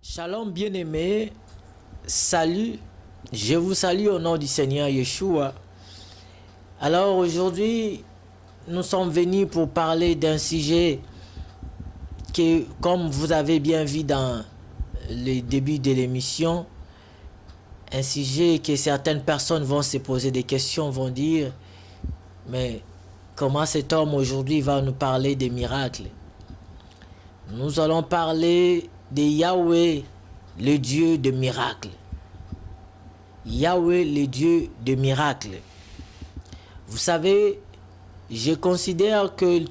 Shalom bien-aimés, salut, je vous salue au nom du Seigneur Yeshua. Alors aujourd'hui, nous sommes venus pour parler d'un sujet que, comme vous avez bien vu dans le début de l'émission, un sujet que certaines personnes vont se poser des questions, vont dire, mais comment cet homme aujourd'hui va nous parler des miracles? Nous allons parler de Yahweh, le Dieu de miracles. Yahweh, le Dieu de miracles. Vous savez, je considère que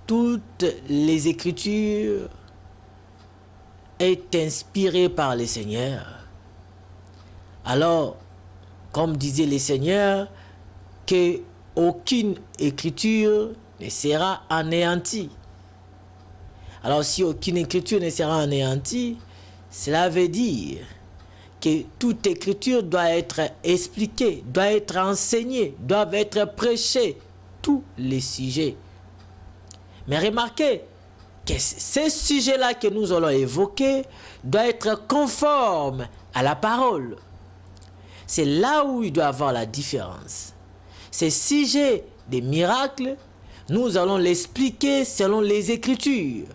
toutes les Écritures est inspirée par le Seigneur. Alors, comme disait le Seigneur, que aucune écriture ne sera anéantie. Alors, si aucune écriture ne sera anéantie, cela veut dire que toute écriture doit être expliquée, doit être enseignée, doivent être prêchées, tous les sujets. Mais remarquez que ces sujets-là que nous allons évoquer doivent être conformes à la parole. C'est là où il doit y avoir la différence. Ces sujets des miracles, nous allons l'expliquer selon les Écritures,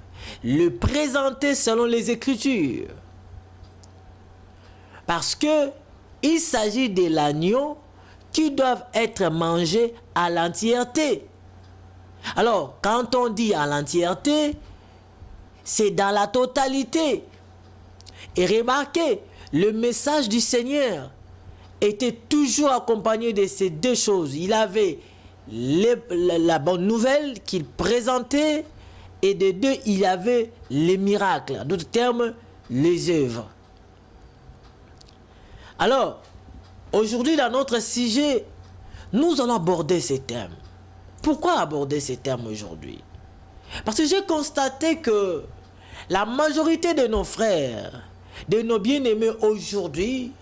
le présenter selon les Écritures. Parce que il s'agit de l'agneau qui doivent être mangés à l'entièreté. Alors, quand on dit à l'entièreté, c'est dans la totalité. Et remarquez, le message du Seigneur était toujours accompagné de ces deux choses. Il avait la bonne nouvelle qu'il présentait, et de deux, il y avait les miracles, en d'autres termes, les œuvres. Alors, aujourd'hui, dans notre sujet, nous allons aborder ces thèmes. Pourquoi aborder ces thèmes aujourd'hui? Parce que j'ai constaté que la majorité de nos frères, de nos bien-aimés aujourd'hui,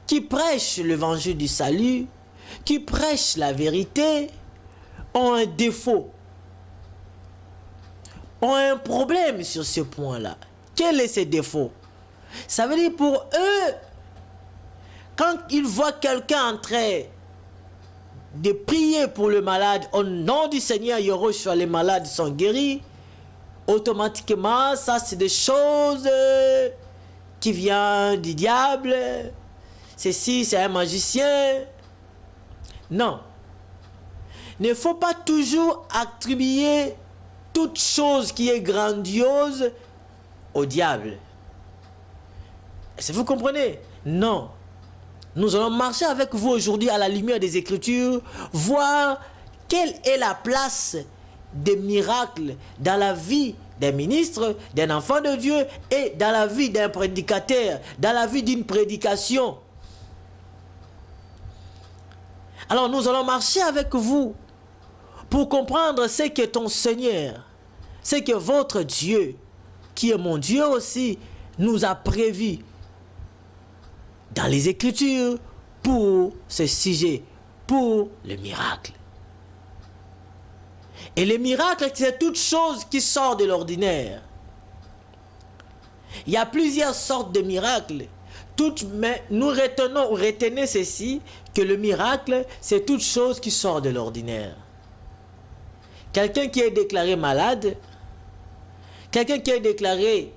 qui prêchent l'évangile du salut, qui prêchent la vérité, ont un défaut, ont un problème sur ce point-là. Quel est ce défaut? Ça veut dire pour eux, quand ils voient quelqu'un en train de prier pour le malade, au nom du Seigneur Yahushua, les malades sont guéris, automatiquement, ça c'est des choses qui viennent du diable. Ceci, c'est un magicien. Non. Il ne faut pas toujours attribuer toute chose qui est grandiose au diable. Est-ce que vous comprenez? Non. Nous allons marcher avec vous aujourd'hui à la lumière des Écritures, voir quelle est la place des miracles dans la vie d'un ministre, d'un enfant de Dieu et dans la vie d'un prédicateur, dans la vie d'une prédication. Alors nous allons marcher avec vous pour comprendre ce que ton Seigneur, ce que votre Dieu, qui est mon Dieu aussi, nous a prévu dans les Écritures pour ce sujet, pour le miracle. Et le miracle, c'est toute chose qui sort de l'ordinaire. Il y a plusieurs sortes de miracles. Mais nous retenez ceci, que le miracle, c'est toute chose qui sort de l'ordinaire. Quelqu'un qui est déclaré malade, quelqu'un qui est déclaré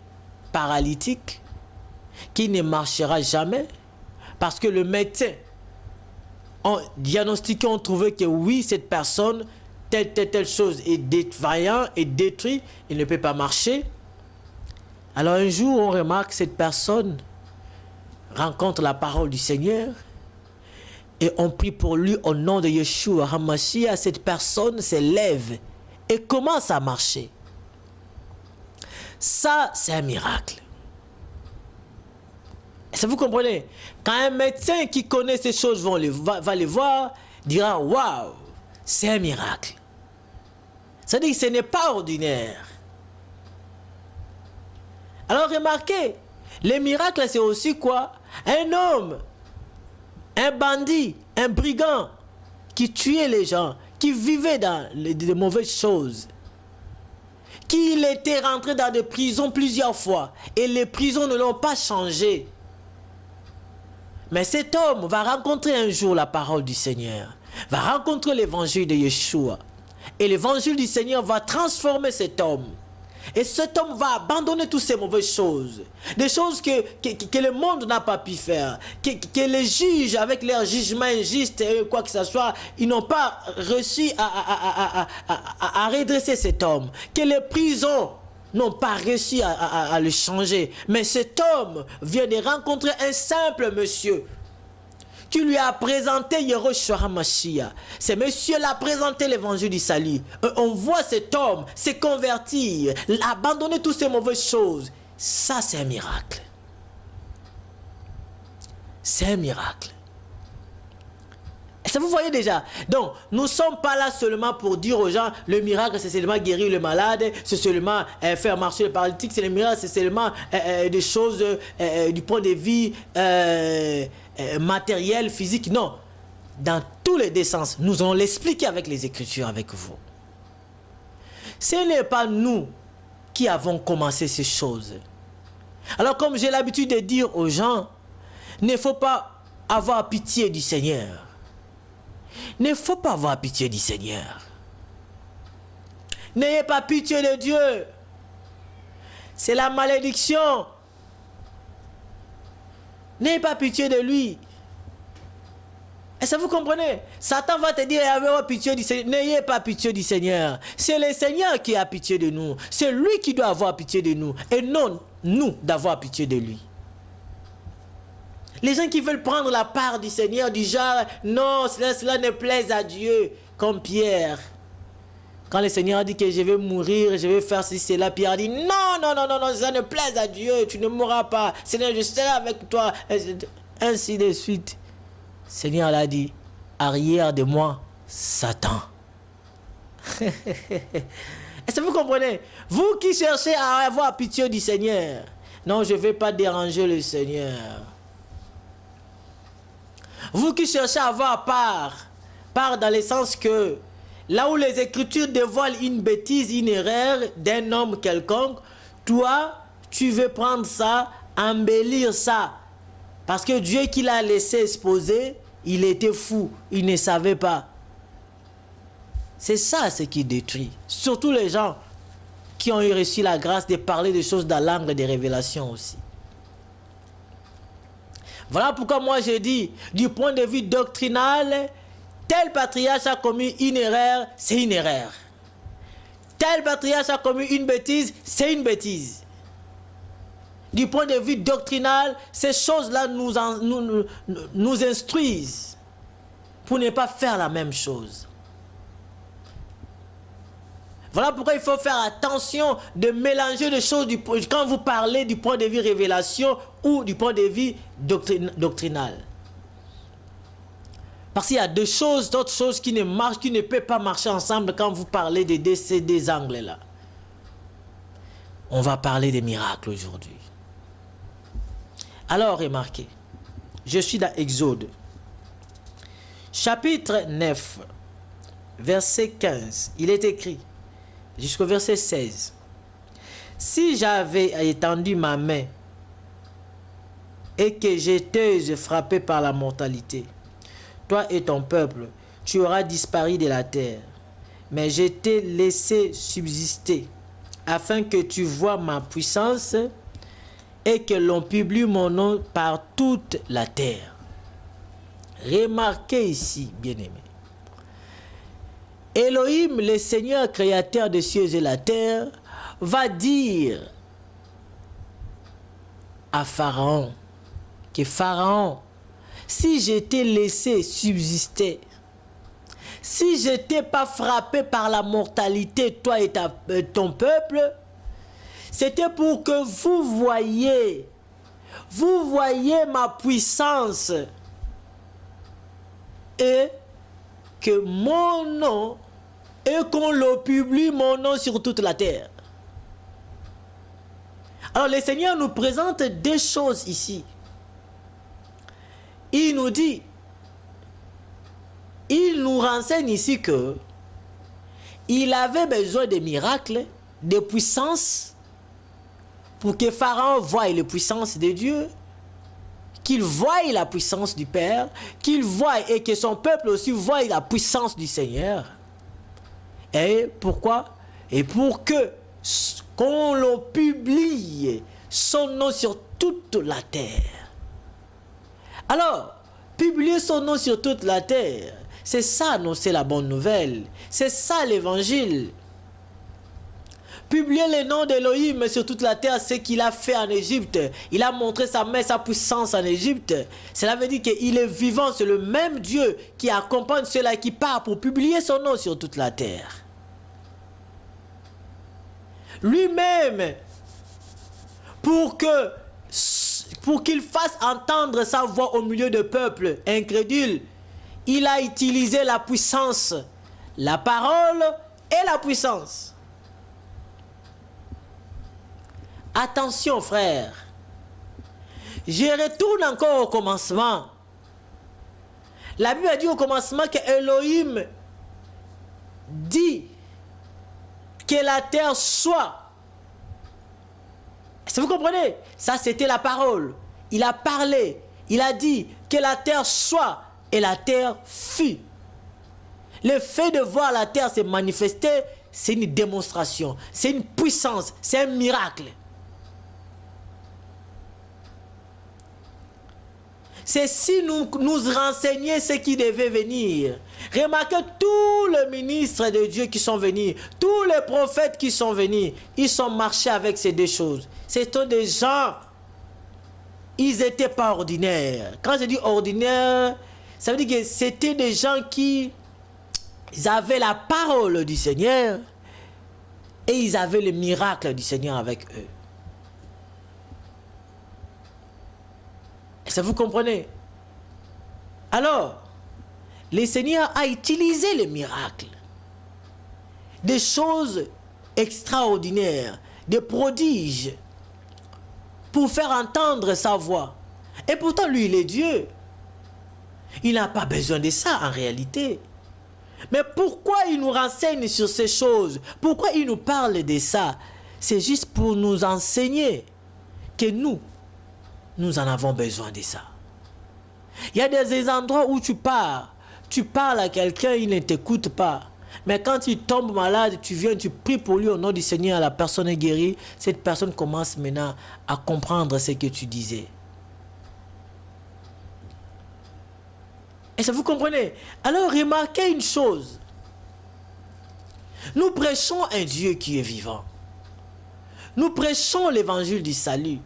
paralytique, qui ne marchera jamais, parce que le médecin, en diagnostiquant, on trouvait que oui, cette personne, telle chose est défaillant, est détruite, il ne peut pas marcher. Alors un jour, on remarque que cette personne rencontre la parole du Seigneur et on prie pour lui au nom de Yeshua HaMashiach. Cette personne se lève et commence à marcher. Ça, c'est un miracle. Est-ce que vous comprenez? Quand un médecin qui connaît ces choses va les voir, dira « Waouh, c'est un miracle ». C'est-à-dire que ce n'est pas ordinaire. Alors remarquez, les miracles, c'est aussi quoi? Un homme, un bandit, un brigand qui tuait les gens, qui vivait dans de mauvaises choses. qu'il était rentré dans des prisons plusieurs fois et les prisons ne l'ont pas changé. Mais cet homme va rencontrer un jour la parole du Seigneur, va rencontrer l'évangile de Yeshua. Et l'évangile du Seigneur va transformer cet homme. Et cet homme va abandonner toutes ces mauvaises choses. Des choses que le monde n'a pas pu faire. Que les juges, avec leur jugement injuste, quoi que ce soit, ils n'ont pas réussi à redresser cet homme. Que les prisons n'ont pas réussi à le changer. Mais cet homme vient de rencontrer un simple monsieur qui lui a présenté Yehoshua HaMashiach. Ce monsieur l'a présenté l'évangile du salut. On voit cet homme se convertir, abandonner toutes ces mauvaises choses. Ça, c'est un miracle. C'est un miracle. Ça, vous voyez déjà. Donc, nous ne sommes pas là seulement pour dire aux gens, le miracle, c'est seulement guérir le malade, c'est seulement faire marcher le paralytique, c'est le miracle, c'est seulement des choses du point de vue matériel, physique. Non. Dans tous les deux sens, nous allons l'expliquer avec les Écritures, avec vous. Ce n'est pas nous qui avons commencé ces choses. Alors, comme j'ai l'habitude de dire aux gens, il ne faut pas avoir pitié du Seigneur. Il ne faut pas avoir pitié du Seigneur. N'ayez pas pitié de Dieu. C'est la malédiction. N'ayez pas pitié de lui. Est-ce que vous comprenez? Satan va te dire, ayez pitié du Seigneur. N'ayez pas pitié du Seigneur. C'est le Seigneur qui a pitié de nous. C'est lui qui doit avoir pitié de nous. Et non nous d'avoir pitié de lui. Les gens qui veulent prendre la part du Seigneur, du genre, non, cela ne plaise à Dieu, comme Pierre. Quand le Seigneur dit que je vais mourir, je vais faire ceci, cela, Pierre dit, non, non, non, non, non, ça ne plaise à Dieu, tu ne mourras pas. Seigneur, je serai avec toi. Ainsi de suite. Seigneur l'a dit, arrière de moi, Satan. Est-ce que vous comprenez? Vous qui cherchez à avoir pitié du Seigneur, non, je ne vais pas déranger le Seigneur. Vous qui cherchez à avoir part dans le sens que là où les Écritures dévoilent une bêtise, une erreur d'un homme quelconque, toi, tu veux prendre ça, embellir ça. Parce que Dieu qui l'a laissé exposer, il était fou, il ne savait pas. C'est ça ce qui détruit. Surtout les gens qui ont eu reçu la grâce de parler des choses dans l'angle des révélations aussi. Voilà pourquoi moi je dis, du point de vue doctrinal, tel patriarche a commis une erreur, c'est une erreur. Tel patriarche a commis une bêtise, c'est une bêtise. Du point de vue doctrinal, ces choses-là nous instruisent pour ne pas faire la même chose. Voilà pourquoi il faut faire attention de mélanger les choses quand vous parlez du point de vue révélation ou du point de vue doctrinal. Parce qu'il y a d'autres choses qui ne marchent, qui ne peuvent pas marcher ensemble quand vous parlez de ces deux angles-là. On va parler des miracles aujourd'hui. Alors, remarquez, je suis dans Exode, chapitre 9, verset 15. Il est écrit, jusqu'au verset 16. Si j'avais étendu ma main et que j'étais frappé par la mortalité, toi et ton peuple, tu auras disparu de la terre. Mais je t'ai laissé subsister, afin que tu vois ma puissance et que l'on publie mon nom par toute la terre. Remarquez ici, bien-aimés. Elohim, le Seigneur créateur des cieux et la terre, va dire à Pharaon que Pharaon, si je t'ai laissé subsister, si je t'ai pas frappé par la mortalité, toi et ton peuple, c'était pour que vous voyez ma puissance et que mon nom, et qu'on le publie mon nom sur toute la terre. Alors le Seigneur nous présente deux choses ici. Il nous dit, il nous renseigne ici que il avait besoin de miracles de puissance pour que Pharaon voie la puissance de Dieu, qu'il voie la puissance du Père, qu'il voie et que son peuple aussi voie la puissance du Seigneur. Et pourquoi? Et pour que qu'on le publie son nom sur toute la terre. Alors, publier son nom sur toute la terre, c'est ça annoncer la bonne nouvelle. C'est ça l'évangile. Publier le nom d'Élohim sur toute la terre, ce qu'il a fait en Égypte. Il a montré sa main, sa puissance en Égypte. Cela veut dire qu'il est vivant, c'est le même Dieu qui accompagne ceux-là qui part pour publier son nom sur toute la terre. Lui-même, pour qu'il fasse entendre sa voix au milieu de peuples incrédules, il a utilisé la puissance, la parole et la puissance. Attention frère, je retourne encore au commencement. La Bible a dit au commencement que Elohim dit que la terre soit. Est-ce que vous comprenez? Ça c'était la parole. Il a parlé, il a dit que la terre soit et la terre fut. Le fait de voir la terre se manifester, c'est une démonstration, c'est une puissance, c'est un miracle. C'est si nous renseigner ce qui devait venir. Remarquez tous les ministres de Dieu qui sont venus, tous les prophètes qui sont venus, ils sont marchés avec ces deux choses. C'étaient des gens, ils n'étaient pas ordinaires. Quand je dis ordinaire, ça veut dire que c'était des gens qui avaient la parole du Seigneur et ils avaient le miracle du Seigneur avec eux. Est-ce que vous comprenez? Alors, le Seigneur a utilisé les miracles, des choses extraordinaires, des prodiges, pour faire entendre sa voix. Et pourtant, lui, il est Dieu. Il n'a pas besoin de ça en réalité. Mais pourquoi il nous renseigne sur ces choses? Pourquoi il nous parle de ça? C'est juste pour nous enseigner que nous en avons besoin de ça. Il y a des endroits où tu parles à quelqu'un, il ne t'écoute pas. Mais quand il tombe malade, tu viens, tu pries pour lui au nom du Seigneur, la personne est guérie. Cette personne commence maintenant à comprendre ce que tu disais. Est-ce que vous comprenez? Alors remarquez une chose. Nous prêchons un Dieu qui est vivant. Nous prêchons l'évangile du salut.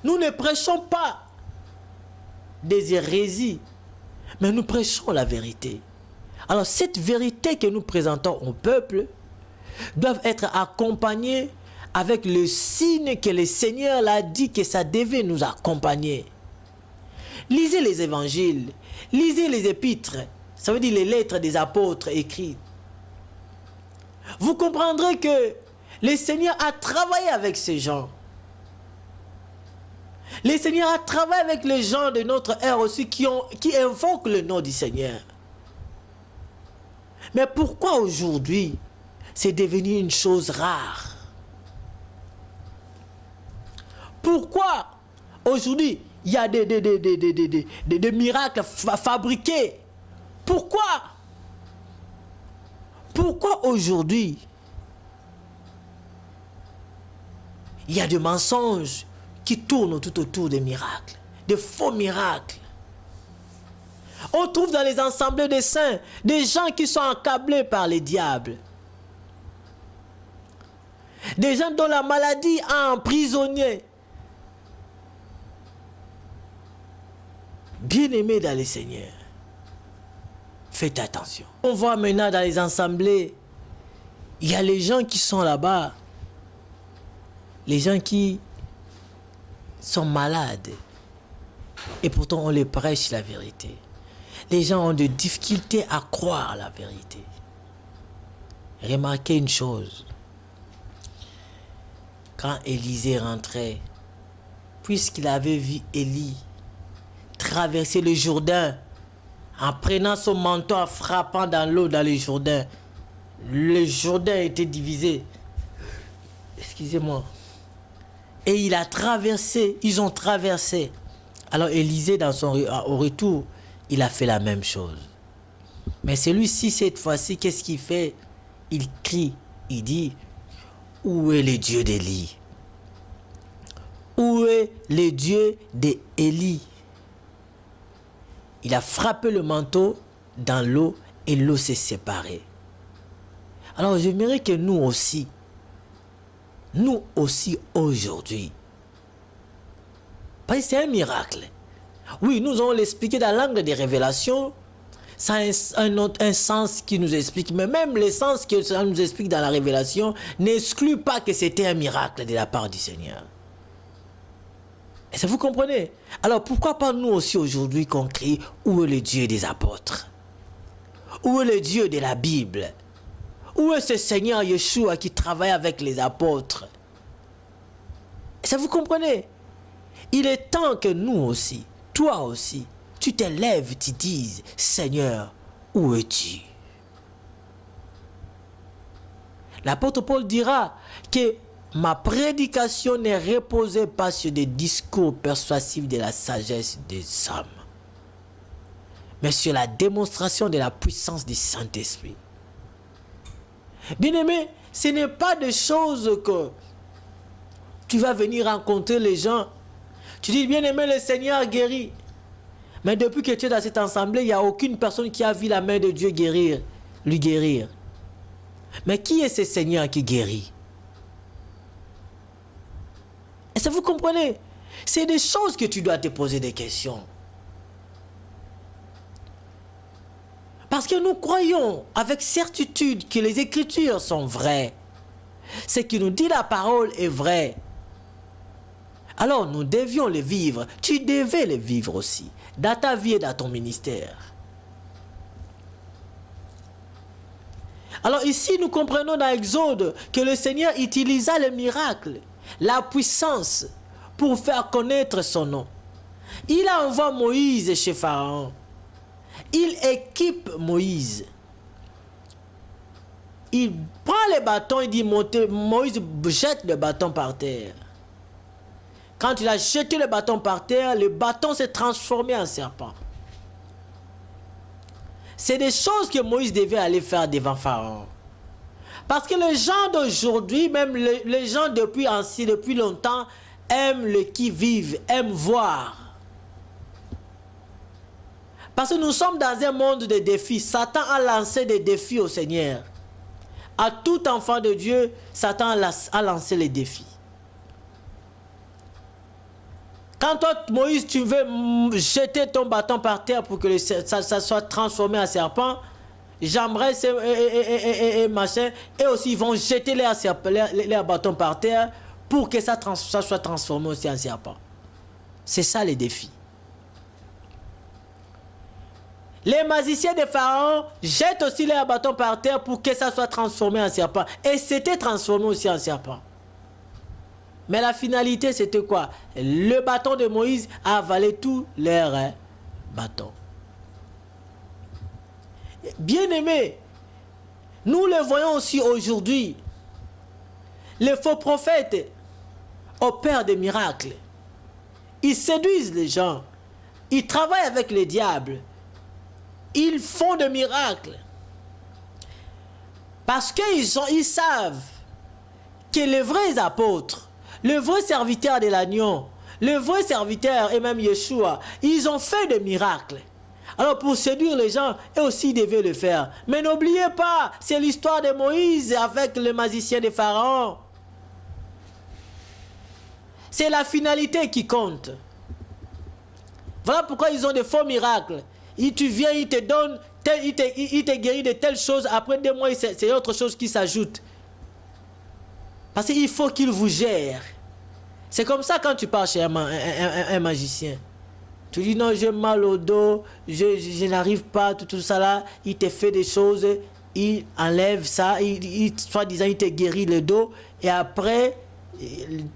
Nous ne prêchons pas des hérésies, mais nous prêchons la vérité. Alors cette vérité que nous présentons au peuple doit être accompagnée avec le signe que le Seigneur l'a dit que ça devait nous accompagner. Lisez les évangiles, lisez les épîtres, ça veut dire les lettres des apôtres écrites. Vous comprendrez que le Seigneur a travaillé avec ces gens. Le Seigneur a travaillé avec les gens de notre ère aussi qui invoquent le nom du Seigneur. Mais pourquoi aujourd'hui c'est devenu une chose rare? Pourquoi aujourd'hui il y a des miracles fabriqués? Pourquoi? Pourquoi aujourd'hui il y a des mensonges qui tournent tout autour des miracles, des faux miracles? On trouve dans les assemblées des saints des gens qui sont accablés par les diables. Des gens dont la maladie a emprisonné. Bien-aimés dans le Seigneur, faites attention. On voit maintenant dans les assemblées, il y a les gens qui sont là-bas, les gens qui sont malades, et pourtant on les prêche la vérité. Les gens ont des difficultés à croire la vérité. Remarquez une chose. Quand Élisée rentrait, puisqu'il avait vu Élie traverser le Jourdain en prenant son manteau, en frappant dans l'eau dans le Jourdain, le Jourdain a été divisé. Excusez-moi. Et il a traversé, ils ont traversé. Alors Élisée, au retour, il a fait la même chose. Mais celui-ci, cette fois-ci, qu'est-ce qu'il fait? Il crie, il dit, où est le Dieu d'Élie? Où est le Dieu d'Élie? Il a frappé le manteau dans l'eau et l'eau s'est séparée. Alors j'aimerais que nous aussi aujourd'hui, parce que c'est un miracle. Oui, nous allons l'expliquer dans l'angle des révélations. Ça a un sens qui nous explique, mais même le sens que ça nous explique dans la révélation n'exclut pas que c'était un miracle de la part du Seigneur. Est-ce que vous comprenez? Alors pourquoi pas nous aussi aujourd'hui qu'on crie, où est le Dieu des apôtres? Où est le Dieu de la Bible? Où est ce Seigneur Yeshua qui travaille avec les apôtres? Est-ce que vous comprenez? Il est temps que nous aussi, toi aussi, tu te lèves, tu dises, Seigneur, où es-tu? L'apôtre Paul dira que ma prédication ne reposait pas sur des discours persuasifs de la sagesse des hommes, mais sur la démonstration de la puissance du Saint-Esprit. Bien-aimé, ce n'est pas des choses que tu vas venir rencontrer les gens. Tu dis, bien-aimé, le Seigneur guérit. Mais depuis que tu es dans cette assemblée, il n'y a aucune personne qui a vu la main de Dieu lui guérir. Mais qui est ce Seigneur qui guérit? Est-ce que vous comprenez? C'est des choses que tu dois te poser des questions. Parce que nous croyons avec certitude que les Écritures sont vraies. Ce qui nous dit la parole est vrai. Alors nous devions le vivre. Tu devais le vivre aussi. Dans ta vie et dans ton ministère. Alors ici nous comprenons dans Exode que le Seigneur utilisa le miracle, la puissance pour faire connaître son nom. Il envoie Moïse chez Pharaon. Il équipe Moïse. Il prend le bâton, il dit montez. Moïse jette le bâton par terre. Quand il a jeté le bâton par terre, le bâton s'est transformé en serpent. C'est des choses que Moïse devait aller faire devant Pharaon. Parce que les gens d'aujourd'hui, même les gens depuis longtemps, aiment le qui-vive, aiment voir. Parce que nous sommes dans un monde de défis. Satan a lancé des défis au Seigneur. À tout enfant de Dieu, Satan a lancé les défis. Quand toi, Moïse, tu veux jeter ton bâton par terre pour que ça soit transformé en serpent, Jambres et machin, et aussi ils vont jeter leur bâton par terre pour que ça soit transformé aussi en serpent. C'est ça les défis. Les magiciens de Pharaon jettent aussi leur bâton par terre pour que ça soit transformé en serpent. Et c'était transformé aussi en serpent. Mais la finalité, c'était quoi? Le bâton de Moïse a avalé tous leurs bâtons. Bien-aimés, nous le voyons aussi aujourd'hui. Les faux prophètes opèrent des miracles. Ils séduisent les gens. Ils travaillent avec les diables. Ils font des miracles. Parce qu'ils savent que les vrais apôtres, le vrai serviteur de l'agneau, le vrai serviteur et même Yeshua, ils ont fait des miracles. Alors pour séduire les gens, eux aussi devaient le faire. Mais n'oubliez pas, c'est l'histoire de Moïse avec le magicien de Pharaon. C'est la finalité qui compte. Voilà pourquoi ils ont des faux miracles. Tu viens, il te donne, il te guérit de telles choses. Après 2 mois, c'est autre chose qui s'ajoute. Parce qu'il faut qu'il vous gère. C'est comme ça quand tu pars chez un magicien. Tu dis non, j'ai mal au dos, je n'arrive pas, tout ça là. Il te fait des choses, il enlève ça, soi-disant il te guérit le dos. Et après,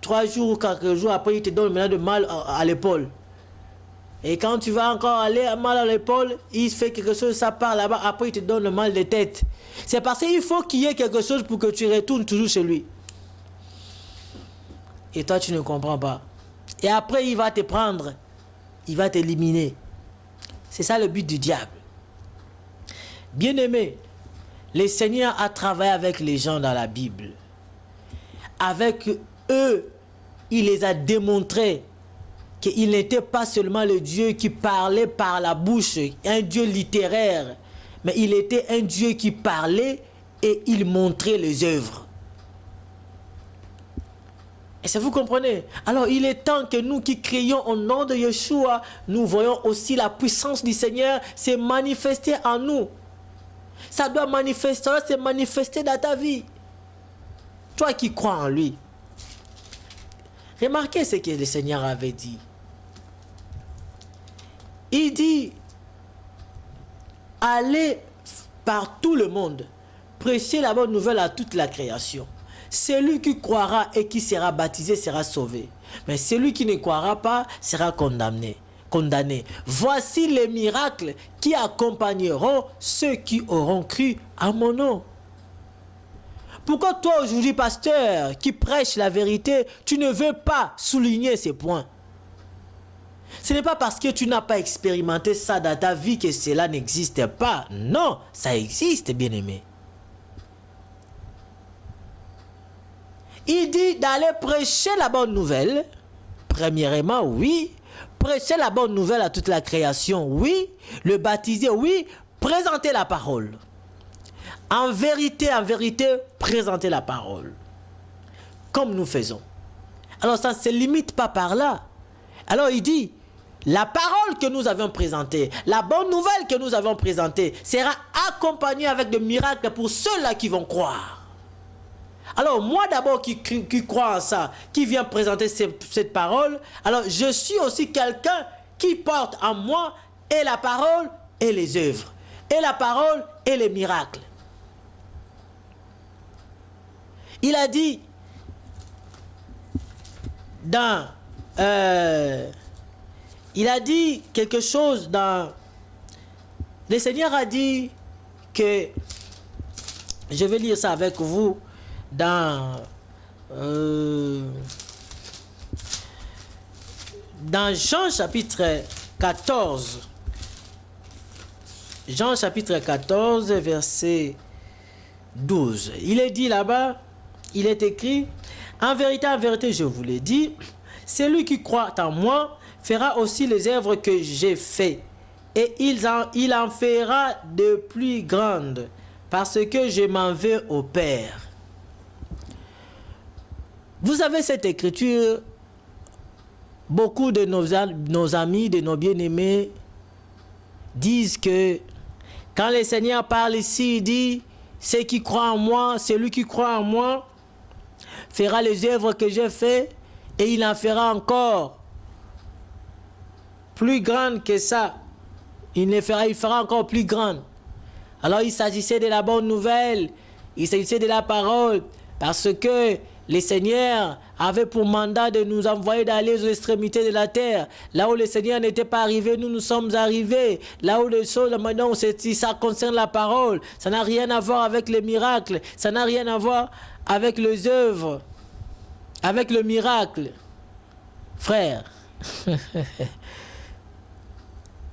3 jours ou 4 jours après, il te donne maintenant de mal à l'épaule. Et quand tu vas encore aller mal à l'épaule, il fait quelque chose, ça part là-bas, après il te donne le mal de tête. C'est parce qu'il faut qu'il y ait quelque chose pour que tu retournes toujours chez lui. Et toi, tu ne comprends pas. Et après, il va te prendre, il va t'éliminer. C'est ça le but du diable. Bien-aimé, le Seigneur a travaillé avec les gens dans la Bible. Avec eux, il les a démontrés qu'il n'était pas seulement le Dieu qui parlait par la bouche, un Dieu littéraire, mais il était un Dieu qui parlait et il montrait les œuvres. Et ça, vous comprenez? Alors, il est temps que nous qui crions au nom de Yeshua, nous voyons aussi la puissance du Seigneur se manifester en nous. Ça doit se manifester dans ta vie. Toi qui crois en lui. Remarquez ce que le Seigneur avait dit. Il dit, allez par tout le monde, prêchez la bonne nouvelle à toute la création. Celui qui croira et qui sera baptisé sera sauvé. Mais celui qui ne croira pas sera condamné. Voici les miracles qui accompagneront ceux qui auront cru à mon nom. Pourquoi toi aujourd'hui, pasteur, qui prêche la vérité, tu ne veux pas souligner ces points? Ce n'est pas parce que tu n'as pas expérimenté ça dans ta vie que cela n'existe pas. Non, ça existe, bien-aimé. Il dit d'aller prêcher la bonne nouvelle. Premièrement, oui. Prêcher la bonne nouvelle à toute la création, oui. Le baptiser, oui. Présenter la parole. En vérité, présenter la parole. Comme nous faisons. Alors ça ne se limite pas par là. Alors il dit, la parole que nous avons présentée, la bonne nouvelle que nous avons présentée, sera accompagnée avec des miracles pour ceux-là qui vont croire. Alors moi d'abord qui crois en ça, qui vient présenter cette parole, alors je suis aussi quelqu'un qui porte en moi et la parole et les œuvres, et la parole et les miracles. Il a dit il a dit quelque chose dans... Le Seigneur a dit que... Je vais lire ça avec vous dans Jean chapitre 14. Jean chapitre 14, verset 12. Il est dit là-bas, il est écrit, en vérité, je vous l'ai dit, celui qui croit en moi fera aussi les œuvres que j'ai fait, et il en fera de plus grandes, parce que je m'en vais au Père. Vous avez cette écriture, beaucoup de nos amis, de nos bien-aimés, disent que quand le Seigneur parle ici, il dit, celui qui croit en moi, celui qui croit en moi, fera les œuvres que j'ai faites, et il en fera encore plus grande que ça. Il fera encore plus grande. Alors il s'agissait de la bonne nouvelle, il s'agissait de la parole, parce que le Seigneur avait pour mandat de nous envoyer d'aller aux extrémités de la terre. Là où le Seigneur n'était pas arrivé, nous sommes arrivés. Là où les choses, maintenant, ça concerne la parole. Ça n'a rien à voir avec les miracles. Ça n'a rien à voir avec les œuvres. Avec le miracle. Frère,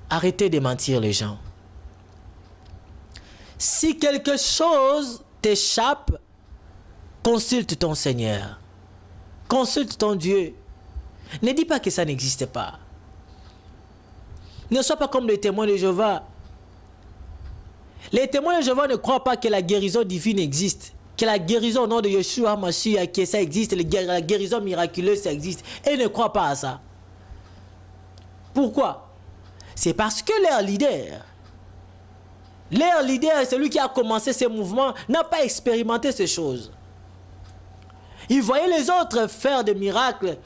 arrêtez de mentir les gens. Si quelque chose t'échappe, consulte ton Seigneur. Consulte ton Dieu. Ne dis pas que ça n'existe pas. Ne sois pas comme les témoins de Jéhovah. Les témoins de Jéhovah ne croient pas que la guérison divine existe. Que la guérison au nom de Yeshua Mashiach, que ça existe. La guérison miraculeuse, ça existe. Et ils ne croient pas à ça. Pourquoi? C'est parce que leur leader, celui qui a commencé ces mouvements, n'a pas expérimenté ces choses. Il voyait les autres faire des miracles,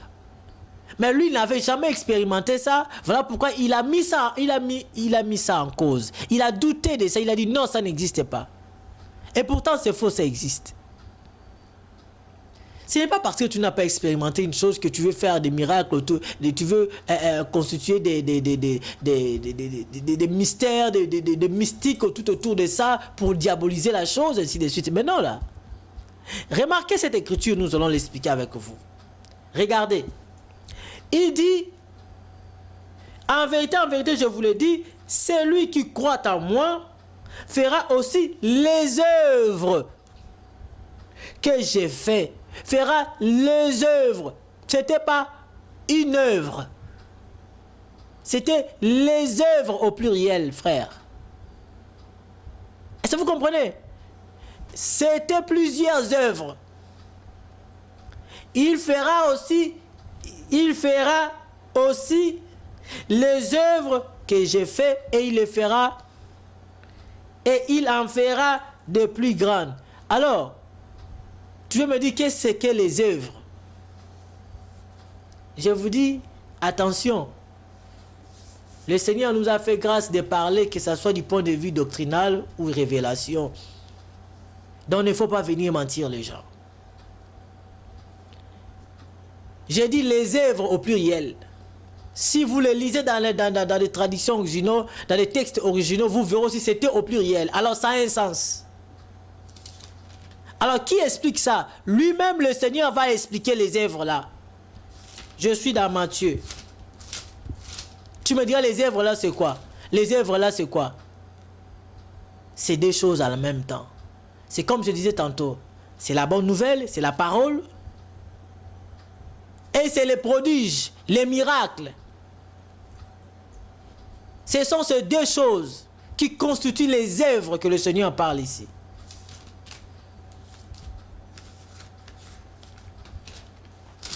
mais lui n'avait jamais expérimenté ça. Voilà pourquoi il a mis ça en cause. Il a douté de ça. Il a dit non, ça n'existe pas. Et pourtant c'est faux, ça existe. Ce n'est pas parce que tu n'as pas expérimenté une chose que tu veux faire des miracles, tu veux constituer des mystères, des mystiques tout autour de ça pour diaboliser la chose, ainsi de suite. Mais non, là. Remarquez cette écriture, nous allons l'expliquer avec vous. Regardez. Il dit, en vérité, je vous le dis, celui qui croit en moi fera aussi les œuvres que j'ai faites. Fera les œuvres. Ce n'était pas une œuvre. C'était les œuvres au pluriel, frère. Est-ce que vous comprenez? C'était plusieurs œuvres. Il fera aussi les œuvres que j'ai faites et il les fera et il en fera de plus grandes. Alors, tu veux me dire qu'est-ce que les œuvres? Je vous dis, attention. Le Seigneur nous a fait grâce de parler, que ce soit du point de vue doctrinal ou révélation. Donc, il ne faut pas venir mentir les gens. J'ai dit les œuvres au pluriel. Si vous les lisez dans les traditions originaux, dans les textes originaux, vous verrez aussi que c'était au pluriel. Alors, ça a un sens. Alors, qui explique ça? Lui-même, le Seigneur va expliquer les œuvres là. Je suis dans Matthieu. Tu me diras, les œuvres là, c'est quoi? Les œuvres là, c'est quoi? C'est deux choses en même temps. C'est comme je disais tantôt. C'est la bonne nouvelle, c'est la parole. Et c'est les prodiges, les miracles. Ce sont ces deux choses qui constituent les œuvres que le Seigneur parle ici.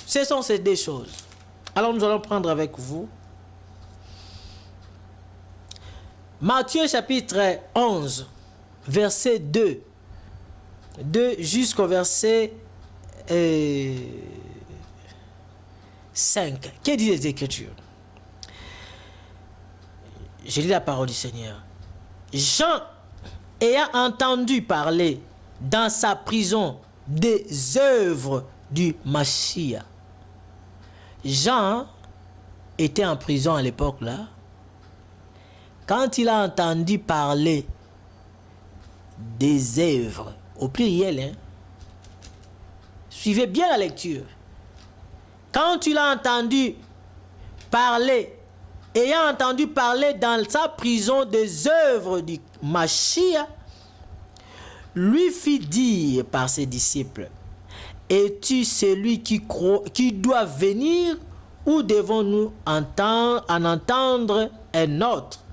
Ce sont ces deux choses. Alors nous allons prendre avec vous Matthieu chapitre 11, verset 2. 2 jusqu'au verset 5. Que disent les Écritures? Je lis la parole du Seigneur. Jean, ayant entendu parler dans sa prison des œuvres du Machia. Jean était en prison à l'époque là. Quand il a entendu parler des œuvres, au pluriel, hein, suivez bien la lecture. Quand il a entendu parler, ayant entendu parler dans sa prison des œuvres du Machia, lui fit dire par ses disciples, es-tu celui qui doit venir ou devons-nous en entendre un autre?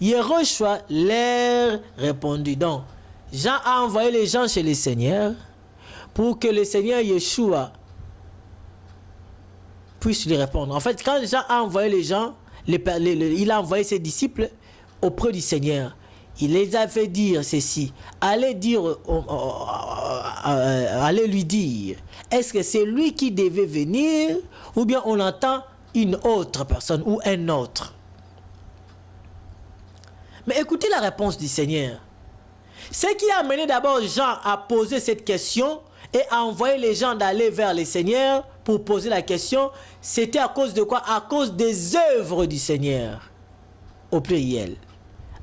Yehoshua leur répondit. Donc, Jean a envoyé les gens chez le Seigneur pour que le Seigneur Yeshua puisse lui répondre. En fait, quand Jean a envoyé les gens, il a envoyé ses disciples auprès du Seigneur. Il les a fait dire ceci. Allez lui dire, est-ce que c'est lui qui devait venir ou bien on entend une autre personne ou un autre? Mais écoutez la réponse du Seigneur. Ce qui a amené d'abord Jean à poser cette question et à envoyer les gens d'aller vers le Seigneur pour poser la question, c'était à cause de quoi? À cause des œuvres du Seigneur, au pluriel.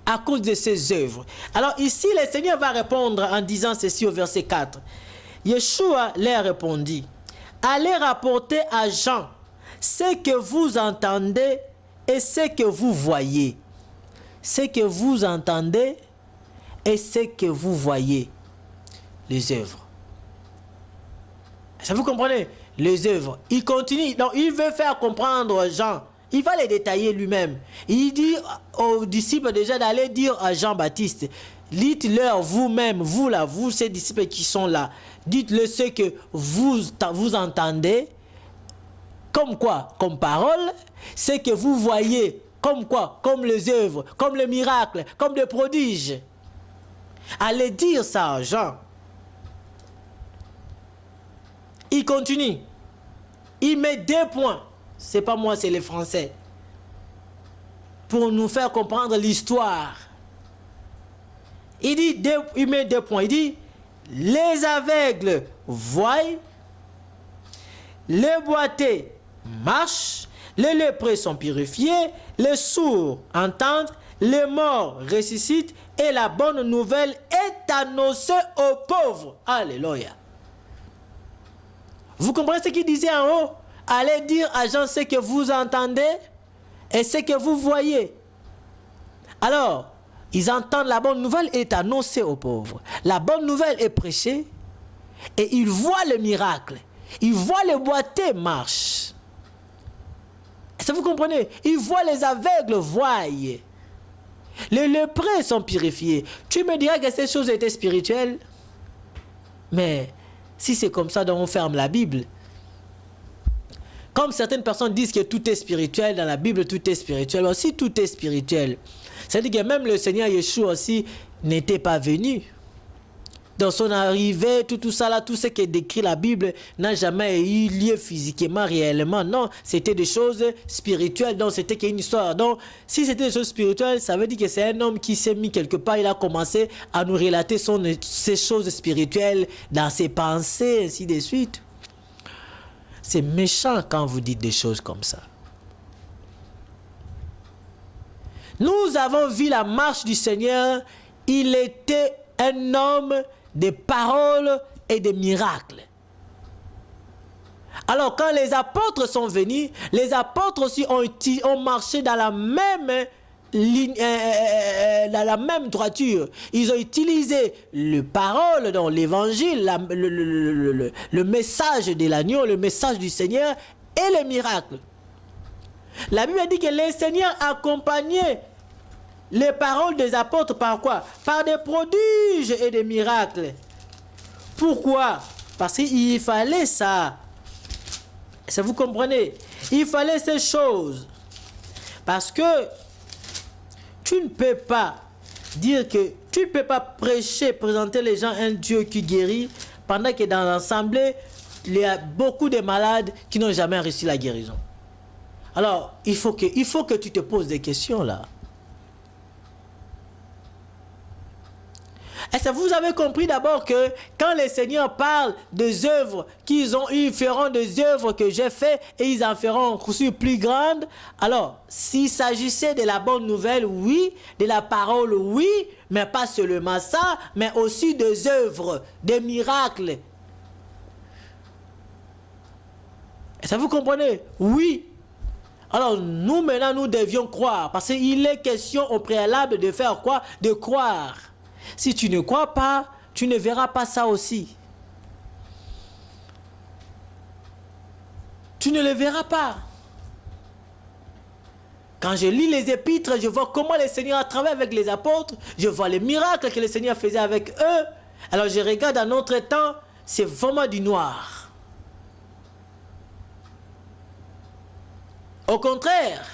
À cause de ses œuvres. Alors ici, le Seigneur va répondre en disant ceci au verset 4. Yeshua leur répondit, allez rapporter à Jean ce que vous entendez et ce que vous voyez. Ce que vous entendez et ce que vous voyez. Les œuvres. Ça vous comprenez? Les œuvres. Il continue. Donc, il veut faire comprendre Jean. Il va les détailler lui-même. Il dit aux disciples déjà d'aller dire à Jean-Baptiste, dites-leur vous-même, vous là, vous ces disciples qui sont là, dites-le ce que vous entendez, comme quoi? Comme parole, ce que vous voyez, comme quoi? Comme les œuvres, comme les miracles, comme les prodiges. Allez dire ça à Jean. Il continue. Il met 2 points. C'est pas moi, c'est les Français. Pour nous faire comprendre l'histoire. Il met 2 points. Il dit, les aveugles voient, les boiteux marchent, les lépreux sont purifiés, les sourds entendent, les morts ressuscitent et la bonne nouvelle est annoncée aux pauvres. Alléluia. Vous comprenez ce qu'il disait en haut? Allez dire à gens ce que vous entendez et ce que vous voyez. Alors, ils entendent la bonne nouvelle est annoncée aux pauvres. La bonne nouvelle est prêchée et ils voient le miracle. Ils voient les boiteux marcher. Est-ce que vous comprenez? Ils voient les aveugles voient. Les lépreux sont purifiés. Tu me diras que ces choses étaient spirituelles? Mais si c'est comme ça, donc on ferme la Bible. Comme certaines personnes disent que tout est spirituel, dans la Bible tout est spirituel. Aussi tout est spirituel. C'est-à-dire que même le Seigneur Yeshua aussi n'était pas venu. Dans son arrivée, tout ça là, tout ce qui est décrit la Bible n'a jamais eu lieu physiquement, réellement. Non, c'était des choses spirituelles. Donc c'était qu'une histoire. Donc si c'était des choses spirituelles, ça veut dire que c'est un homme qui s'est mis quelque part. Il a commencé à nous relater ces choses spirituelles dans ses pensées, ainsi de suite. C'est méchant quand vous dites des choses comme ça. Nous avons vu la marche du Seigneur. Il était un homme de paroles et de miracles. Alors quand les apôtres sont venus, les apôtres aussi ont marché dans la même ligne, dans la même droiture. Ils ont utilisé les paroles dans l'évangile, le message de l'agneau, le message du Seigneur et les miracles. La Bible dit que le Seigneur accompagnait les paroles des apôtres par quoi? Par des prodiges et des miracles. Pourquoi? Parce qu'il fallait ça. Ça vous comprenez? Il fallait ces choses. Parce que tu ne peux pas dire que tu ne peux pas prêcher, présenter les gens un Dieu qui guérit pendant que dans l'assemblée, il y a beaucoup de malades qui n'ont jamais reçu la guérison. Alors, il faut que tu te poses des questions là. Est-ce que vous avez compris d'abord que quand les seigneurs parlent des œuvres qu'ils ont, ils feront des œuvres que j'ai fait et ils en feront aussi plus grandes? Alors, s'il s'agissait de la bonne nouvelle, oui, de la parole, oui, mais pas seulement ça, mais aussi des œuvres, des miracles. Est-ce que vous comprenez? Oui. Alors, nous maintenant, nous devions croire, parce qu'il est question au préalable de faire quoi? De croire. Si tu ne crois pas, tu ne verras pas ça aussi. Tu ne le verras pas. Quand je lis les épîtres, je vois comment le Seigneur a travaillé avec les apôtres. Je vois les miracles que le Seigneur faisait avec eux. Alors je regarde à notre temps, c'est vraiment du noir. Au contraire,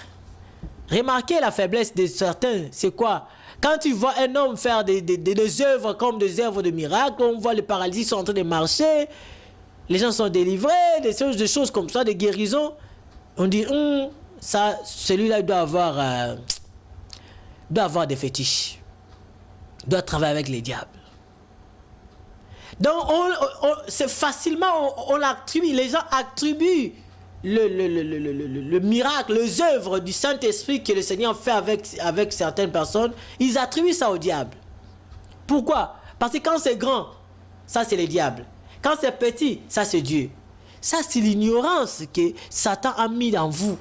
remarquez la faiblesse de certains. C'est quoi? Quand tu vois un homme faire des œuvres comme des œuvres de miracles, on voit les paralysés sont en train de marcher, les gens sont délivrés, des choses comme ça, des guérisons. On dit, ça, celui-là doit avoir des fétiches. Il doit travailler avec les diables. Donc, c'est facilement, on l'attribue, les gens attribuent le miracle, les œuvres du Saint-Esprit que le Seigneur fait avec certaines personnes, ils attribuent ça au diable. Pourquoi? Parce que quand c'est grand, ça c'est le diable. Quand c'est petit, ça c'est Dieu. Ça c'est l'ignorance que Satan a mis dans vous.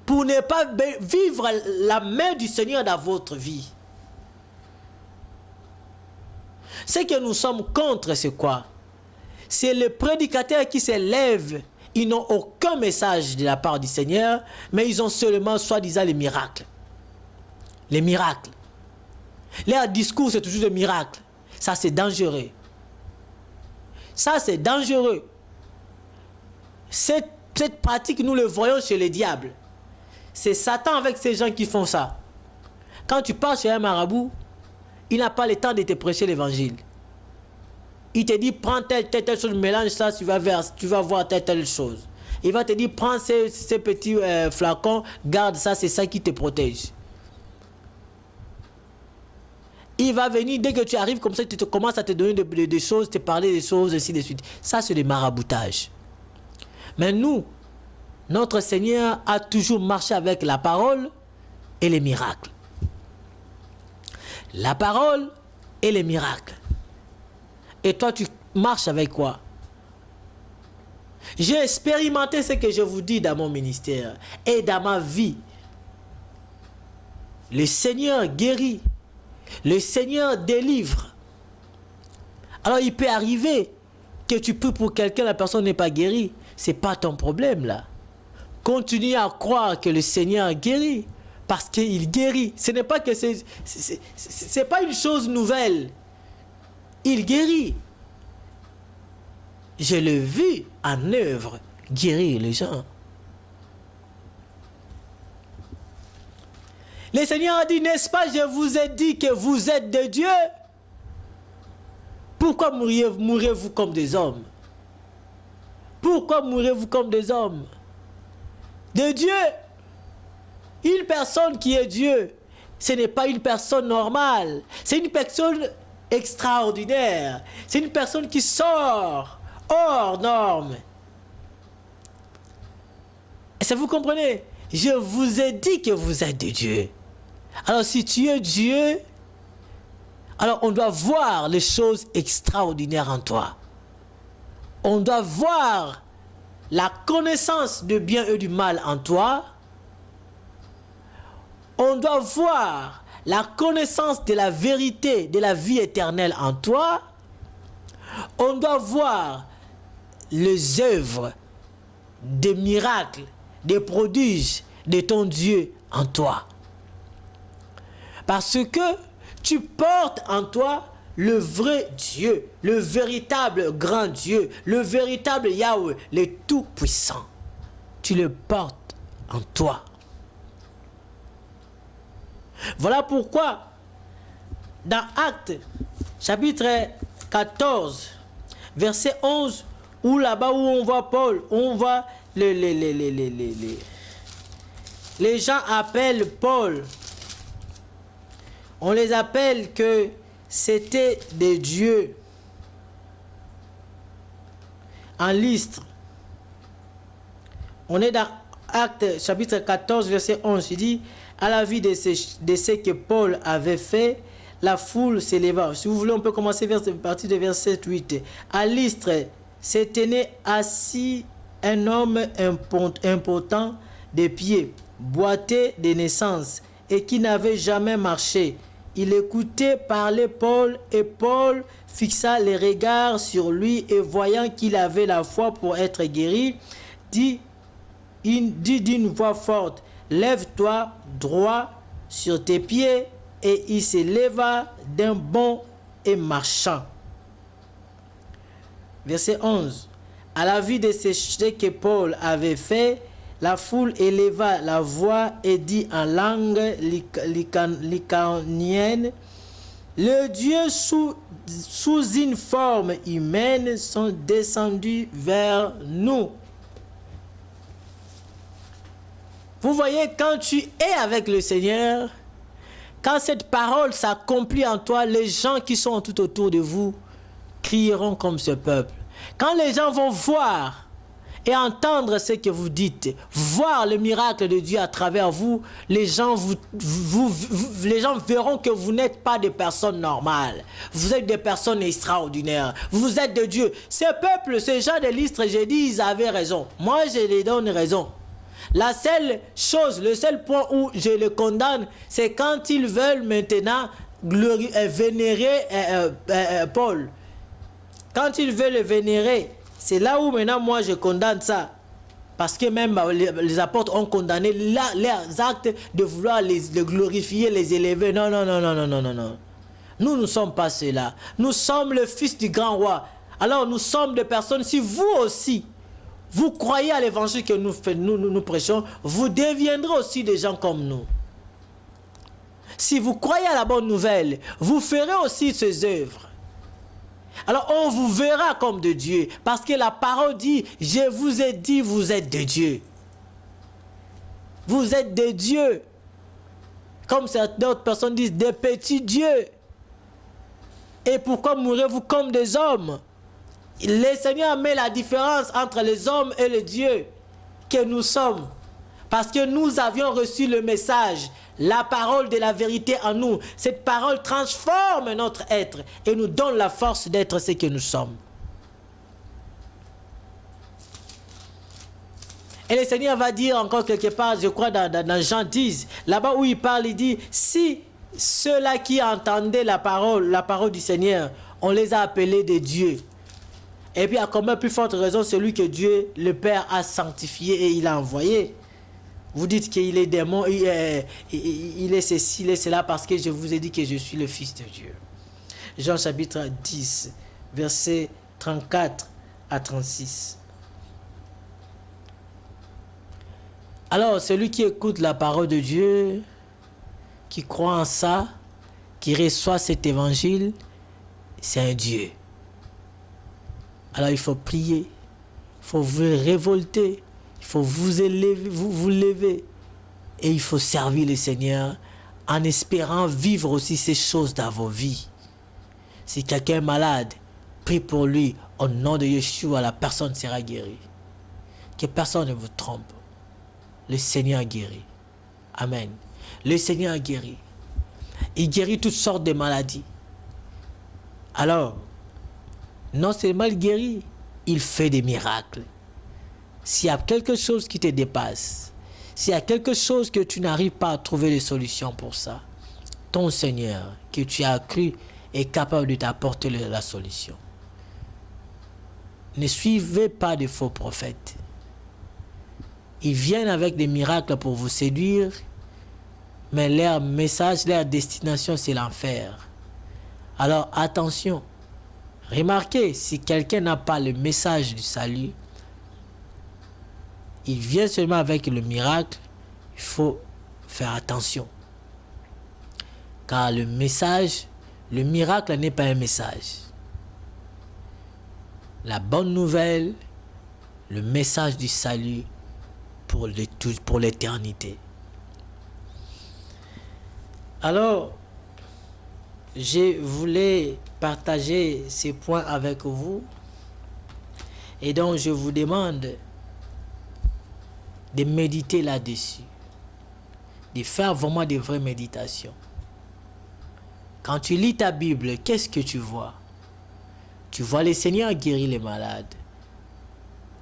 Pour ne pas vivre la main du Seigneur dans votre vie. Ce que nous sommes contre, c'est quoi? C'est les prédicateurs qui s'élèvent. Ils n'ont aucun message de la part du Seigneur, mais ils ont seulement soi-disant les miracles. Les miracles. Leur discours, c'est toujours des miracles. Ça, c'est dangereux. Ça, c'est dangereux. Cette pratique, nous le voyons chez les diables. C'est Satan avec ces gens qui font ça. Quand tu pars chez un marabout, il n'a pas le temps de te prêcher l'évangile. Il te dit, prends telle chose, mélange ça, tu vas voir telle chose. Il va te dire, prends ces petits flacons, garde ça, c'est ça qui te protège. Il va venir, dès que tu arrives comme ça, tu te commences à te donner des choses, te parler des choses, ainsi de suite. Ça, c'est du maraboutage. Mais nous, notre Seigneur a toujours marché avec la parole et les miracles. La parole et les miracles. Et toi, tu marches avec quoi? J'ai expérimenté ce que je vous dis dans mon ministère et dans ma vie. Le Seigneur guérit. Le Seigneur délivre. Alors il peut arriver que tu pries pour quelqu'un, la personne n'est pas guérie. Ce n'est pas ton problème là. Continue à croire que le Seigneur guérit. Parce qu'il guérit. Ce n'est pas que c'est pas une chose nouvelle. Il guérit. Je l'ai vu en œuvre guérir les gens. Le Seigneur a dit, n'est-ce pas, je vous ai dit que vous êtes de Dieu. Pourquoi mourrez-vous comme des hommes? Pourquoi mourrez-vous comme des hommes? De Dieu. Une personne qui est Dieu, ce n'est pas une personne normale. C'est une personne extraordinaire. C'est une personne qui sort hors norme. Est-ce que vous comprenez? Je vous ai dit que vous êtes de Dieu. Alors si tu es Dieu, alors on doit voir les choses extraordinaires en toi. On doit voir la connaissance du bien et du mal en toi. On doit voir la connaissance de la vérité, de la vie éternelle en toi. On doit voir les œuvres, des miracles, des prodiges de ton Dieu en toi. Parce que tu portes en toi le vrai Dieu, le véritable grand Dieu, le véritable Yahweh, le Tout-Puissant. Tu le portes en toi. Voilà pourquoi, dans Actes, chapitre 14, verset 11, où là-bas où on voit Paul, on voit les gens appellent Paul. On les appelle que c'était des dieux. En Lystre. On est dans Actes chapitre 14 verset 11. Il dit, à la vue de ce que Paul avait fait, la foule s'éleva. Si vous voulez, on peut commencer à partir de verset 8. À Lystre se tenait assis un homme impotent de pied, boiteux de naissance, et qui n'avait jamais marché. Il écoutait parler Paul, et Paul fixa les regards sur lui, et voyant qu'il avait la foi pour être guéri, dit d'une voix forte, lève-toi droit sur tes pieds, et il se leva d'un bond et marchant. Verset 11. À la vue de ce que Paul avait fait, la foule éleva la voix et dit en langue lycaonienne, les dieux sous une forme humaine sont descendus vers nous. Vous voyez, quand tu es avec le Seigneur, quand cette parole s'accomplit en toi, les gens qui sont tout autour de vous crieront comme ce peuple. Quand les gens vont voir et entendre ce que vous dites, voir le miracle de Dieu à travers vous, les gens verront que vous n'êtes pas des personnes normales. Vous êtes des personnes extraordinaires. Vous êtes de Dieu. Ces peuples, ces gens de Lystre, j'ai dit, ils avaient raison. Moi, je les donne raison. La seule chose, le seul point où je les condamne, c'est quand ils veulent maintenant vénérer Paul. Quand ils veulent le vénérer, c'est là où maintenant moi je condamne ça. Parce que même les apôtres ont condamné leurs actes de vouloir les glorifier, les élever. Non, non, non, non, non, non, non, non. Nous ne sommes pas ceux-là. Nous sommes le fils du grand roi. Alors nous sommes des personnes, si vous aussi, vous croyez à l'évangile que nous prêchons, vous deviendrez aussi des gens comme nous. Si vous croyez à la bonne nouvelle, vous ferez aussi ces œuvres. Alors on vous verra comme de Dieu, parce que la parole dit, je vous ai dit, vous êtes de Dieu. Vous êtes de Dieu. Comme d'autres personnes disent, des petits dieux. Et pourquoi mourrez-vous comme des hommes? Le Seigneur met la différence entre les hommes et le Dieu que nous sommes. Parce que nous avions reçu le message, la parole de la vérité en nous. Cette parole transforme notre être et nous donne la force d'être ce que nous sommes. Et le Seigneur va dire encore quelque part, je crois dans Jean 10, là-bas où il parle, il dit, si ceux-là qui entendaient la parole du Seigneur, on les a appelés des dieux. Et puis à combien plus forte raison celui que Dieu, le Père, a sanctifié et il a envoyé. Vous dites qu'il est démon, il est ceci, il est cela, parce que je vous ai dit que je suis le Fils de Dieu. Jean chapitre 10, versets 34 à 36. Alors, celui qui écoute la parole de Dieu, qui croit en ça, qui reçoit cet évangile, c'est un Dieu. Alors, il faut prier, il faut vous révolter, il faut vous élever, vous lever, et il faut servir le Seigneur en espérant vivre aussi ces choses dans vos vies. Si quelqu'un est malade, prie pour lui, au nom de Yeshua, la personne sera guérie. Que personne ne vous trompe. Le Seigneur guérit. Amen. Le Seigneur guérit. Il guérit toutes sortes de maladies. Alors, non seulement il guérit, il fait des miracles. S'il y a quelque chose qui te dépasse, s'il y a quelque chose que tu n'arrives pas à trouver de solution pour ça, ton Seigneur, que tu as cru, est capable de t'apporter la solution. Ne suivez pas de faux prophètes. Ils viennent avec des miracles pour vous séduire, mais leur message, leur destination, c'est l'enfer. Alors attention, remarquez, si quelqu'un n'a pas le message du salut, il vient seulement avec le miracle, il faut faire attention. Car le message, le miracle n'est pas un message. La bonne nouvelle, le message du salut, pour l'éternité. Alors, je voulais partager ces points avec vous. Et donc, je vous demande de méditer là-dessus. De faire vraiment des vraies méditations. Quand tu lis ta Bible, qu'est-ce que tu vois? Tu vois le Seigneur guérir les malades.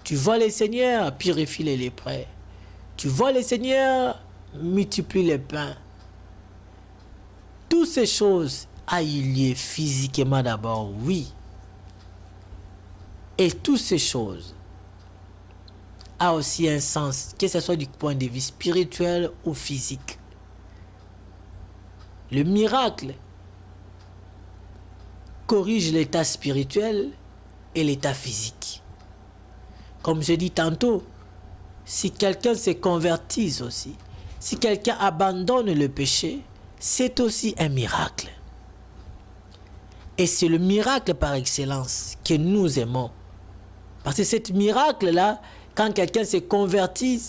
Tu vois le Seigneur purifier les lépreux. Tu vois le Seigneur multiplier les pains. Toutes ces choses a eu lieu physiquement d'abord, oui. Et toutes ces choses a aussi un sens, que ce soit du point de vue spirituel ou physique. Le miracle corrige l'état spirituel et l'état physique. Comme je dis tantôt, si quelqu'un se convertit aussi, si quelqu'un abandonne le péché, c'est aussi un miracle. Et c'est le miracle par excellence que nous aimons. Parce que ce miracle-là, quand quelqu'un se convertit,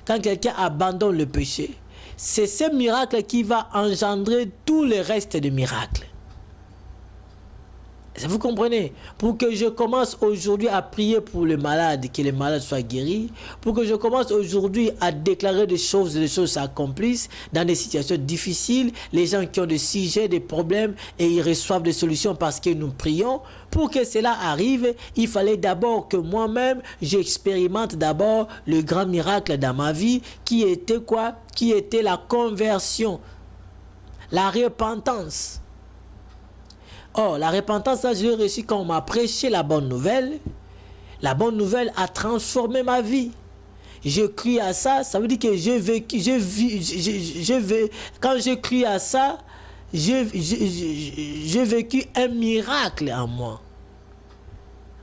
quand quelqu'un abandonne le péché, c'est ce miracle qui va engendrer tout le reste des miracles. Vous comprenez? Pour que je commence aujourd'hui à prier pour les malades, que les malades soient guéris, pour que je commence aujourd'hui à déclarer des choses s'accomplissent dans des situations difficiles, les gens qui ont des sujets, des problèmes, et ils reçoivent des solutions parce que nous prions. Pour que cela arrive, il fallait d'abord que moi-même, j'expérimente d'abord le grand miracle dans ma vie, qui était quoi? Qui était la conversion, la repentance. Or, la repentance, je l'ai reçue quand on m'a prêché la bonne nouvelle. La bonne nouvelle a transformé ma vie. Je crie à ça, ça veut dire que quand je crie à ça, j'ai vécu un miracle en moi.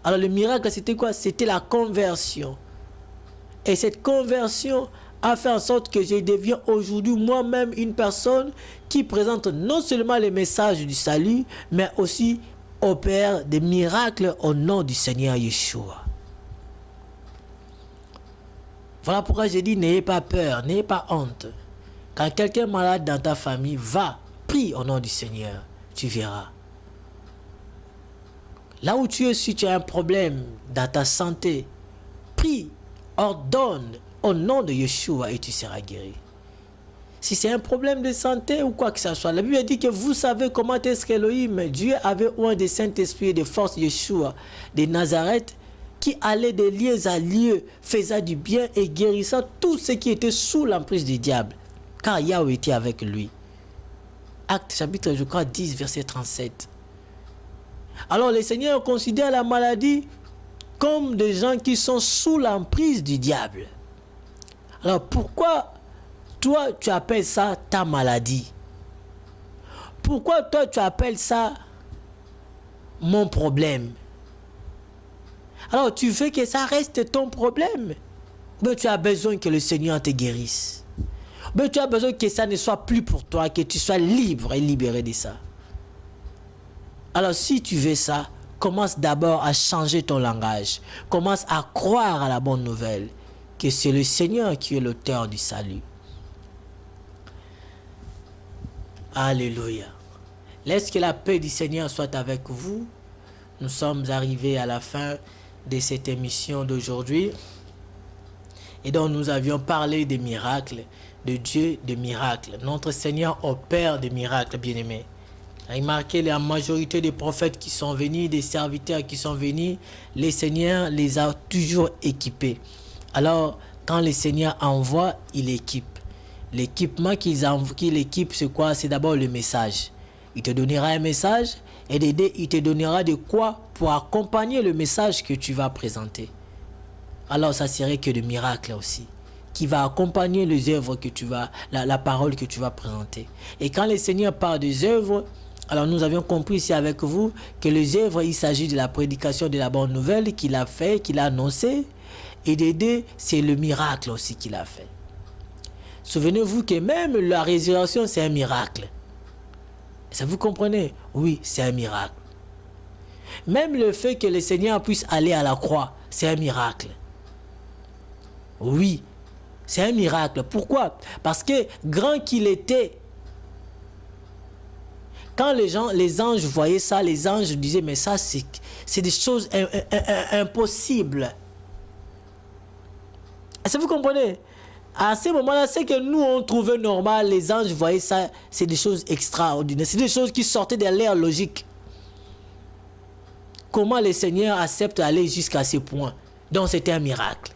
Alors le miracle, c'était quoi? C'était la conversion. Et cette conversion a fait en sorte que je deviens aujourd'hui moi-même une personne qui présente non seulement les messages du salut, mais aussi opère des miracles au nom du Seigneur Yeshua. Voilà pourquoi je dis, n'ayez pas peur, n'ayez pas honte. Quand quelqu'un est malade dans ta famille, va, prie au nom du Seigneur, tu verras. Là où tu es, si tu as un problème dans ta santé, prie, ordonne au nom de Yeshua et tu seras guéri. Si c'est un problème de santé ou quoi que ce soit, la Bible dit que vous savez comment est-ce qu'Elohim, Dieu avait un des Saint-Esprit et des forces Yeshua de Nazareth qui allait de lieu à lieu, faisant du bien et guérissant tout ce qui était sous l'emprise du diable, car Yahweh était avec lui. Acte chapitre, je crois, 10, verset 37. Alors le Seigneur considère la maladie comme des gens qui sont sous l'emprise du diable. Alors pourquoi toi tu appelles ça ta maladie? Pourquoi toi tu appelles ça mon problème? Alors tu veux que ça reste ton problème? Mais tu as besoin que le Seigneur te guérisse. Mais tu as besoin que ça ne soit plus pour toi, que tu sois libre et libéré de ça. Alors si tu veux ça, commence d'abord à changer ton langage. Commence à croire à la bonne nouvelle, que c'est le Seigneur qui est l'auteur du salut. Alléluia. Laisse que la paix du Seigneur soit avec vous. Nous sommes arrivés à la fin de cette émission d'aujourd'hui. Et donc nous avions parlé des miracles, de Dieu des miracles. Notre Seigneur opère des miracles, bien-aimés. Remarquez la majorité des prophètes qui sont venus, des serviteurs qui sont venus, le Seigneur les a toujours équipés. Alors, quand le Seigneur envoie, il équipe. L'équipement qu'il équipe, c'est quoi? C'est d'abord le message. Il te donnera un message et il te donnera de quoi pour accompagner le message que tu vas présenter. Alors, ça serait que le miracle aussi, qui va accompagner les œuvres que tu vas, la parole que tu vas présenter. Et quand le Seigneur parle des œuvres, alors nous avions compris ici avec vous que les œuvres, il s'agit de la prédication de la bonne nouvelle qu'il a fait, qu'il a annoncé. Et d'aider, c'est le miracle aussi qu'il a fait. Souvenez-vous que même la résurrection, c'est un miracle. Ça vous comprenez? Oui, c'est un miracle. Même le fait que le Seigneur puisse aller à la croix, c'est un miracle. Oui, c'est un miracle. Pourquoi? Parce que grand qu'il était, quand les anges voyaient ça, les anges disaient, mais ça, c'est des choses impossibles. Est-ce que vous comprenez? À ce moment-là, c'est que nous, on trouvait normal, les anges voyaient ça, c'est des choses extraordinaires. C'est des choses qui sortaient de l'air logique. Comment le Seigneur accepte d'aller jusqu'à ce point? Donc, c'était un miracle.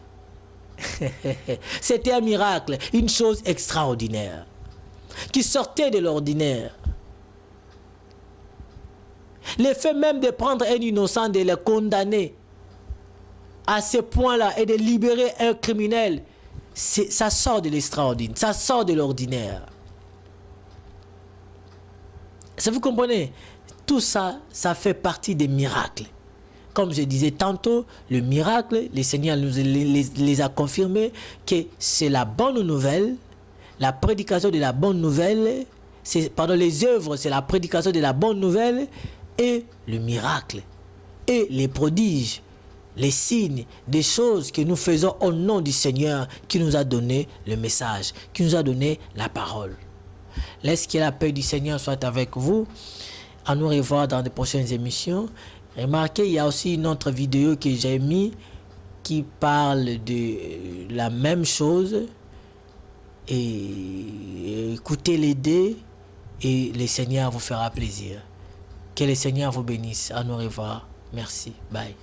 C'était un miracle, une chose extraordinaire, qui sortait de l'ordinaire. Le fait même de prendre un innocent, de le condamner à ce point-là et de libérer un criminel, ça sort de l'extraordinaire, ça sort de l'ordinaire. Ça vous comprenez? Tout ça, ça fait partie des miracles. Comme je disais tantôt, le miracle, le Seigneur nous les a confirmés que c'est la bonne nouvelle, la prédication de la bonne nouvelle, pardon, les œuvres, c'est la prédication de la bonne nouvelle et le miracle et les prodiges, les signes, des choses que nous faisons au nom du Seigneur qui nous a donné le message, qui nous a donné la parole. Laisse que la paix du Seigneur soit avec vous. À nous revoir dans de prochaines émissions. Remarquez, il y a aussi une autre vidéo que j'ai mis qui parle de la même chose. Et écoutez les deux et le Seigneur vous fera plaisir. Que le Seigneur vous bénisse. À nous revoir. Merci. Bye.